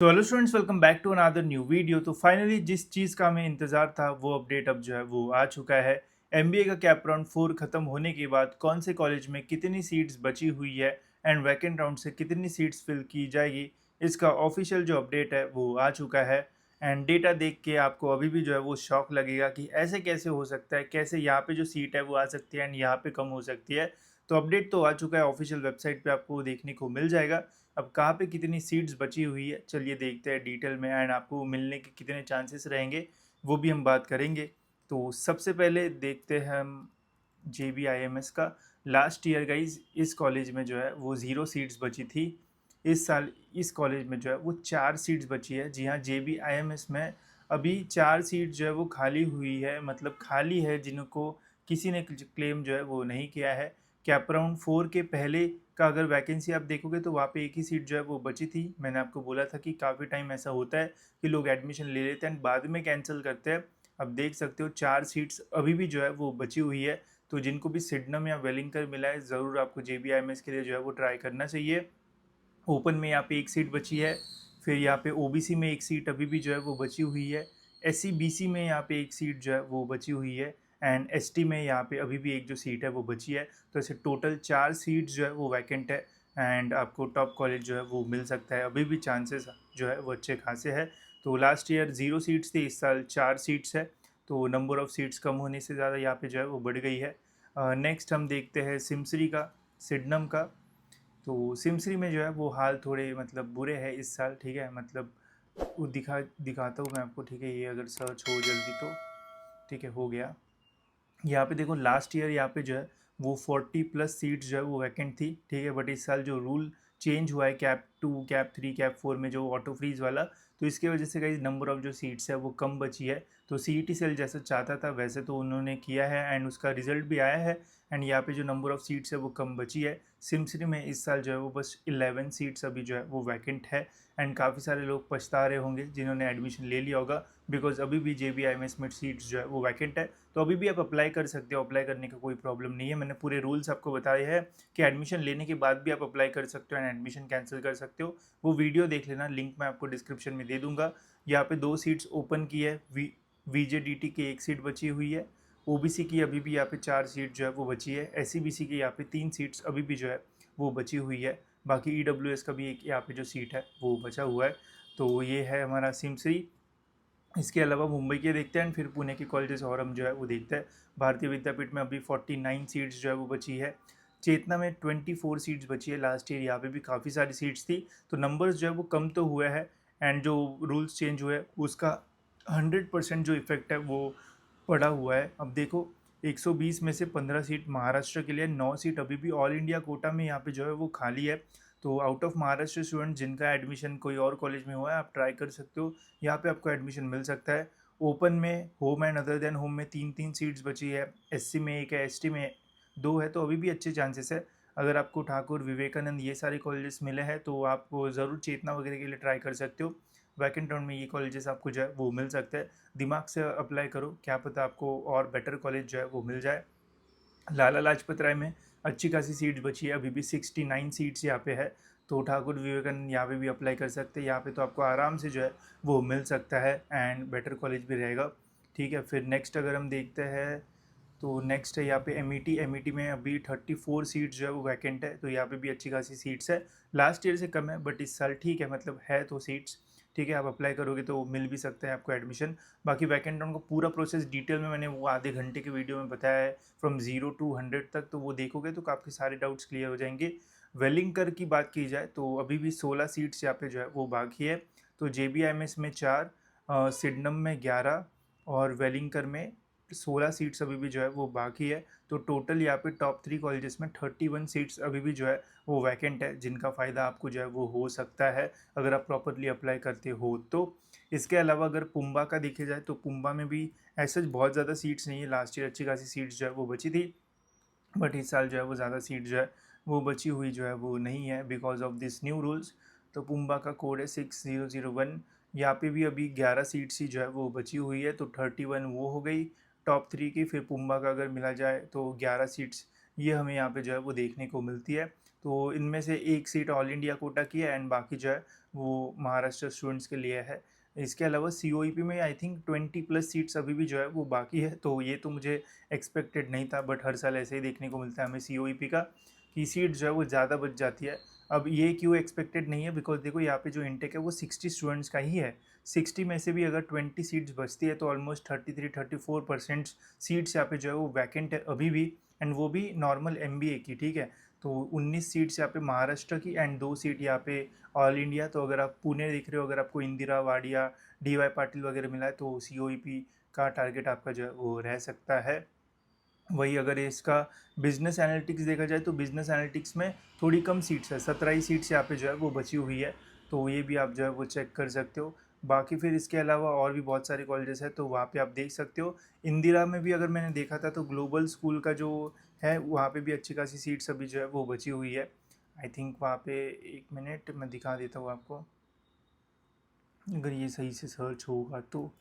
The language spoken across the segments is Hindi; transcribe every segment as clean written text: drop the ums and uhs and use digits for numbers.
तो hello students, welcome back to another new video. तो फाइनली जिस चीज़ का हमें इंतज़ार था वो अपडेट अब जो है वो आ चुका है। एमबीए का कैप राउंड 4 खत्म होने के बाद कौन से कॉलेज में कितनी सीट्स बची हुई है एंड वैकेंट राउंड से कितनी सीट्स फिल की जाएगी, इसका ऑफिशियल जो अपडेट है वो आ चुका है। एंड डेटा देख के आपको अभी भी जो है वो शॉक लगेगा कि ऐसे कैसे हो सकता है, कैसे यहाँ पे जो सीट है वो आ सकती है एंड यहाँ पे कम हो सकती है। तो अपडेट तो आ चुका है, ऑफिशियल वेबसाइट पे आपको देखने को मिल जाएगा। अब कहाँ पे कितनी सीट्स बची हुई है चलिए देखते हैं डिटेल में, एंड आपको मिलने के कितने चांसेस रहेंगे वो भी हम बात करेंगे। तो सबसे पहले देखते हैं हम JBIMS का। लास्ट ईयर गाइज इस कॉलेज में जो है वो 0 सीट्स बची थी। इस साल इस कॉलेज में जो है वो 4 सीट्स बची है। जी हाँ, JBIMS में अभी 4 सीट जो है वो खाली हुई है, मतलब खाली है, जिनको किसी ने क्लेम जो है वो नहीं किया है। कैप राउंड 4 के पहले का अगर वैकेंसी आप देखोगे तो वहाँ पे एक ही सीट जो है वो बची थी। मैंने आपको बोला था कि काफ़ी टाइम ऐसा होता है कि लोग एडमिशन ले लेते हैं एंड बाद में कैंसिल करते हैं। अब देख सकते हो 4 सीट्स अभी भी जो है वो बची हुई है। तो जिनको भी सिडनम या वेलिंगकर मिला है ज़रूर आपको JBIMS के लिए जो है वो ट्राई करना चाहिए। ओपन में यहाँ पे एक सीट बची है, फिर यहाँ पे OBC में एक सीट अभी भी जो है वो बची हुई है। SC BC में यहाँ पे एक सीट जो है वो बची हुई है एंड ST में यहाँ पे अभी भी एक जो सीट है वो बची है। तो ऐसे टोटल 4 सीट्स जो है वो वैकेंट है एंड आपको टॉप कॉलेज जो है वो मिल सकता है। अभी भी चांसेस जो है वो अच्छे खासे है। तो लास्ट ईयर 0 सीट्स थी, इस साल 4 सीट्स है। तो नंबर ऑफ़ सीट्स कम होने से ज़्यादा यहाँ पे जो है वो बढ़ गई है। नेक्स्ट हम देखते हैं सिमसरी का, सिडनम का। तो सिमसरी में जो है वो हाल थोड़े मतलब बुरे हैं इस साल, ठीक है। मतलब वो दिखाता हूँ मैं आपको, ठीक है। ये अगर सर्च हो जल्दी तो ठीक है, हो गया। यहाँ पे देखो लास्ट ईयर यहाँ पे जो है वो 40+ सीट्स जो है वो वैकेंट थी, ठीक है। बट इस साल जो रूल चेंज हुआ है कैप 2 कैप 3 कैप 4 में, जो ऑटो फ्रीज वाला, तो इसके वजह से कई नंबर ऑफ जो सीट्स है वो कम बची है। तो CET सेल जैसा चाहता था वैसे तो उन्होंने किया है एंड उसका रिजल्ट भी आया है एंड यहाँ पे जो नंबर ऑफ सीट्स है वो कम बची है। सिमसरी में इस साल जो है वो बस 11 सीट्स अभी जो है वो वैकेंट है एंड काफ़ी सारे लोग पछता रहे होंगे जिन्होंने एडमिशन ले लिया होगा, बिकॉज अभी भी JBIMS में सीट्स जो है वो वैकेंट है। तो अभी भी आप अप्लाई कर सकते हो, अप्लाई करने का कोई प्रॉब्लम नहीं है। मैंने पूरे रूल्स आपको बताए हैं कि एडमिशन लेने के बाद भी आप अप्लाई कर सकते हो एंड एडमिशन कैंसिल कर सकते हो। वो वीडियो देख लेना, लिंक मैं आपको डिस्क्रिप्शन में दे दूंगा। यहाँ पे 2 सीट्स ओपन की है, VJDT की एक सीट बची हुई है। OBC की अभी भी यहाँ पे 4 सीट जो है वो बची है। SCBC की यहाँ पे 3 सीट्स अभी भी जो है वो बची हुई है। बाकी EWS का भी एक यहाँ पे जो सीट है वो बचा हुआ है। तो ये है हमारा सिमसरी। इसके अलावा मुंबई के देखते हैं फिर पुणे के कॉलेजेस और हम जो है वो देखते हैं। भारतीय विद्यापीठ में अभी 49 सीट्स जो है वो बची है। चेतना में 24 सीट्स बची है, लास्ट ईयर यहाँ पे भी काफ़ी सारी सीट्स थी। तो नंबर्स जो है वो कम तो हुए हैं एंड जो रूल्स चेंज हुए उसका 100% जो इफेक्ट है वो पड़ा हुआ है। अब देखो 120 में से 15 सीट महाराष्ट्र के लिए, 9 सीट अभी भी ऑल इंडिया कोटा में यहाँ पे जो है वो खाली है। तो आउट ऑफ महाराष्ट्र स्टूडेंट जिनका एडमिशन कोई और कॉलेज में हुआ है आप ट्राई कर सकते हो, यहाँ पे आपको एडमिशन मिल सकता है। ओपन में home and other than home में 3 सीट्स बची है। SC में एक है, ST में 2 है। तो अभी भी अच्छे चांसेस है। अगर आपको ठाकुर विवेकानंद ये सारे कॉलेजेस मिले हैं तो आप ज़रूर चेतना वगैरह के लिए ट्राई कर सकते हो। वैकेंट राउंड में ये कॉलेजेस आपको जो है वो मिल सकते हैं। दिमाग से अप्लाई करो, क्या पता आपको और बेटर कॉलेज जो है वो मिल जाए। लाला लाजपत राय में अच्छी खासी सीट्स बची है, अभी भी 69 सीट्स यहाँ पे है। तो ठाकुर विवेकानंद यहाँ पे भी अप्लाई कर सकते हैं। यहाँ पे तो आपको आराम से जो है वो मिल सकता है एंड बेटर कॉलेज भी रहेगा, ठीक है। फिर नेक्स्ट अगर हम देखते हैं तो नेक्स्ट है यहाँ पे MET में अभी 34 सीट्स जो है वो वैकेंट है। तो यहाँ पे भी अच्छी खासी सीट्स है, लास्ट ईयर से कम है बट इस साल ठीक है, मतलब है तो सीट्स, ठीक है। आप अप्लाई करोगे तो मिल भी सकता है आपको एडमिशन। बाकी वैकेंट राउंड का पूरा प्रोसेस डिटेल में मैंने वो आधे घंटे के वीडियो में बताया है, फ्रॉम 0 to 100 तक। तो वो देखोगे तो काफ़ी सारे डाउट्स क्लियर हो जाएंगे। वेलिंगकर की बात की जाए तो अभी भी 16 सीट्स यहाँ पे जो है वो बाकी है। तो JBIMS में 4, सिडनम में 11 और वेलिंगकर में 16 सीट्स अभी भी जो है वो बाकी है। तो टोटल यहाँ पे टॉप 3 कॉलेजेस में 31 सीट्स अभी भी जो है वो वैकेंट है, जिनका फ़ायदा आपको जो है वो हो सकता है अगर आप प्रॉपरली अप्लाई करते हो तो। इसके अलावा अगर पुम्बा का देखे जाए तो पुम्बा में भी ऐसे बहुत ज़्यादा सीट्स नहीं है। लास्ट ईयर अच्छी खासी सीट्स जो है वो बची थी बट इस साल जो है वो ज़्यादा सीट जो है वो बची हुई जो है वो नहीं है because of this new rules. तो पुम्बा का कोड है 6001। यहाँ पे भी अभी 11 सीट्स ही जो है वो बची हुई है। तो 31 वो हो गई टॉप 3 की। फिर पुम्बा का अगर मिला जाए तो 11 सीट्स ये हमें यहाँ पे जो है वो देखने को मिलती है। तो इनमें से एक सीट ऑल इंडिया कोटा की है एंड बाकी जो है वो महाराष्ट्र स्टूडेंट्स के लिए है। इसके अलावा सीओईपी में आई थिंक 20+ सीट्स अभी भी जो है वो बाकी है, तो ये तो मुझे एक्सपेक्टेड नहीं था, बट हर साल ऐसे ही देखने को मिलता है हमें सीओईपी का कि सीट जो है वो ज़्यादा बच जाती है। अब ये क्यों एक्सपेक्टेड नहीं है, बिकॉज देखो यहाँ पे जो इंटेक है वो 60 स्टूडेंट्स का ही है। 60 में से भी अगर 20 सीट्स बचती है तो ऑलमोस्ट 33-34% सीट्स यहाँ पे जो है वो वैकेंट है अभी भी, एंड वो भी नॉर्मल एमबीए की, ठीक है। तो 19 सीट्स यहाँ पे महाराष्ट्र की एंड 2 सीट यहाँ पे ऑल इंडिया। तो अगर आप पुणे दिख रहे हो, अगर आपको इंदिरा वाडिया, डीवाई पाटिल वगैरह मिला है, तो सीओईपी का टारगेट आपका जो है वो रह सकता है। वही अगर इसका बिजनेस एनालिटिक्स देखा जाए तो बिजनेस एनालिटिक्स में थोड़ी कम सीट्स है, 17 ही सीट्स यहाँ पे जो है वो बची हुई है, तो ये भी आप जो है वो चेक कर सकते हो। बाकी फिर इसके अलावा और भी बहुत सारे कॉलेजेस हैं, तो वहाँ पे आप देख सकते हो। इंदिरा में भी अगर मैंने देखा था तो ग्लोबल स्कूल का जो है वहाँ पे भी अच्छी खासी सीट्स अभी जो है वो बची हुई है। आई थिंक वहाँ पे, एक मिनट मैं दिखा देता हूँ आपको, अगर ये सही से सर्च होगा तो।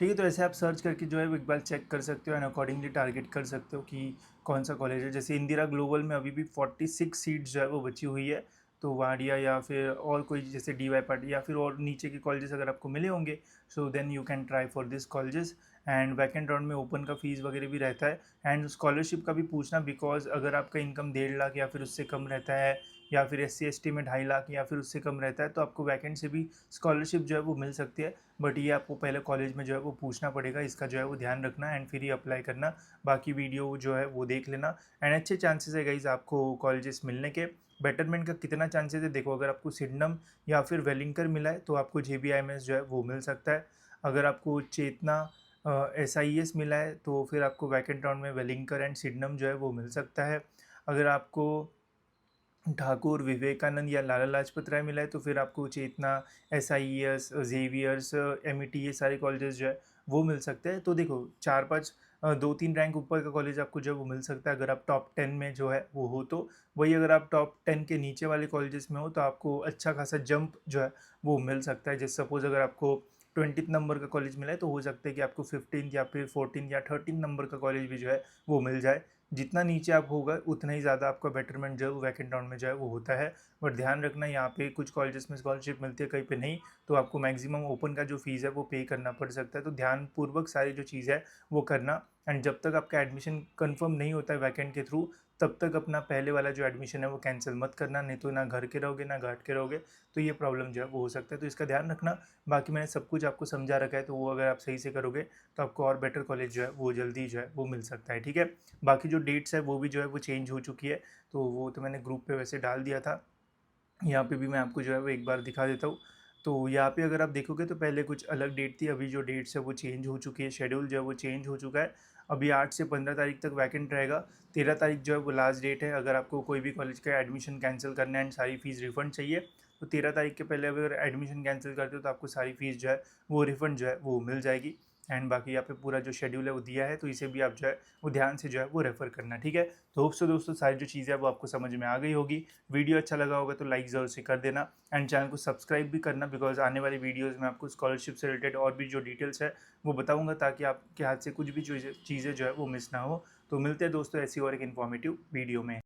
ठीक है, तो ऐसे आप सर्च करके जो है वो एक बार चेक कर सकते हो एंड अकॉर्डिंगली टारगेट कर सकते हो कि कौन सा कॉलेज है। जैसे इंदिरा ग्लोबल में अभी भी 46 सीट्स जो है वो बची हुई है, तो वाडिया या फिर और कोई जैसे डी वाई पाटिल या फिर और नीचे के कॉलेजेस अगर आपको मिले होंगे, so then you can try for this colleges. And vacant round में ओपन का फीस वगैरह भी रहता है एंड स्कॉलरशिप का भी पूछना, बिकॉज अगर आपका इनकम 1.5 लाख या फिर उससे कम रहता है, या फिर SC ST में 2.5 लाख या फिर उससे कम रहता है, तो आपको वैकेंट से भी स्कॉलरशिप जो है वो मिल सकती है। बट ये आपको पहले कॉलेज में जो है वो पूछना पड़ेगा, इसका जो है वो ध्यान रखना एंड फिर ही अप्लाई करना। बाकी वीडियो जो है वो देख लेना एंड अच्छे चांसेस है गाइज आपको कॉलेजेस मिलने के। बेटरमेंट का कितना चांसेस है देखो, अगर आपको सिडनम या फिर वेलिंगकर मिला है तो आपको JBIMS जो है वो मिल सकता है। अगर आपको चेतना SIES मिला है तो फिर आपको वैकेंट राउंड में वेलिंगकर एंड सिडनम जो है वो मिल सकता है। अगर आपको ठाकुर, विवेकानंद या लाला लाजपत राय मिला है तो फिर आपको चेतना, SIES, जेवियर्स, MET, ये सारे कॉलेजेस जो है वो मिल सकते हैं। तो देखो 4-5 2-3 रैंक ऊपर का कॉलेज आपको जो है वो मिल सकता है अगर आप टॉप 10 में जो है वो हो तो। वही अगर आप टॉप 10 के नीचे वाले कॉलेजेस में हो तो आपको अच्छा खासा जंप जो है वो मिल सकता है। जैसे सपोज अगर आपको 20th नंबर का कॉलेज मिला है तो हो सकता है कि आपको 15th या फिर 14th या 13th नंबर का कॉलेज भी जो है वो मिल जाए। जितना नीचे आप होगा उतना ही ज़्यादा आपका बेटरमेंट जो है वो वैकेंट राउंड में जो है वो होता है। बट ध्यान रखना यहाँ पे कुछ कॉलेजेस में स्कॉलरशिप मिलती है, कहीं पे नहीं, तो आपको मैक्सिमम ओपन का जो फीस है वो पे करना पड़ सकता है। तो ध्यानपूर्वक सारी जो चीज़ है वो करना एंड जब तक आपका एडमिशन कंफर्म नहीं होता है वैकेंट के थ्रू, तब तक अपना पहले वाला जो एडमिशन है वो कैंसिल मत करना, नहीं तो ना घर के रहोगे ना घाट के रहोगे, तो ये प्रॉब्लम जो है वो हो सकता है। तो इसका ध्यान रखना। बाकी मैंने सब कुछ आपको समझा रखा है, तो वो अगर आप सही से करोगे तो आपको और बेटर कॉलेज जो है वो जल्दी जो है वो मिल सकता है, ठीक है। बाकी जो डेट्स है वो भी जो है वो चेंज हो चुकी है, तो वो तो मैंने ग्रुप पे वैसे डाल दिया था। यहाँ पे भी मैं आपको जो है वो एक बार दिखा देता हूँ। तो यहाँ पे अगर आप देखोगे तो पहले कुछ अलग डेट थी, अभी जो डेट्स है वो चेंज हो चुकी है, शेड्यूल जो है वो चेंज हो चुका है। अभी 8 से 15 तारीख तक वैकेंट रहेगा, 13 तारीख जो है वो लास्ट डेट है। अगर आपको कोई भी कॉलेज का एडमिशन कैंसिल करना है एंड सारी फीस रिफंड चाहिए, तो 13 तारीख के पहले अगर एडमिशन कैंसिल करते हो तो आपको सारी फीस जो है वो रिफंड जो है वो मिल जाएगी। एंड बाकी यहाँ पे पूरा जो शेड्यूल है वो दिया है, तो इसे भी आप जो है वो ध्यान से जो है वो रेफर करना, ठीक है। तो होप सो दोस्तों सारी जो चीज़ें है वो आपको समझ में आ गई होगी। वीडियो अच्छा लगा होगा तो लाइक ज़रूर से कर देना एंड चैनल को सब्सक्राइब भी करना, बिकॉज आने वाली वीडियोज़ में आपको स्कॉलरशिप से रिलेटेड और भी जो डिटेल्स है वो बताऊँगा, ताकि आपके हाथ से कुछ भी चीज़ें जो है वो मिस ना हो। तो मिलते हैं दोस्तों ऐसी और एक इन्फॉर्मेटिव वीडियो में।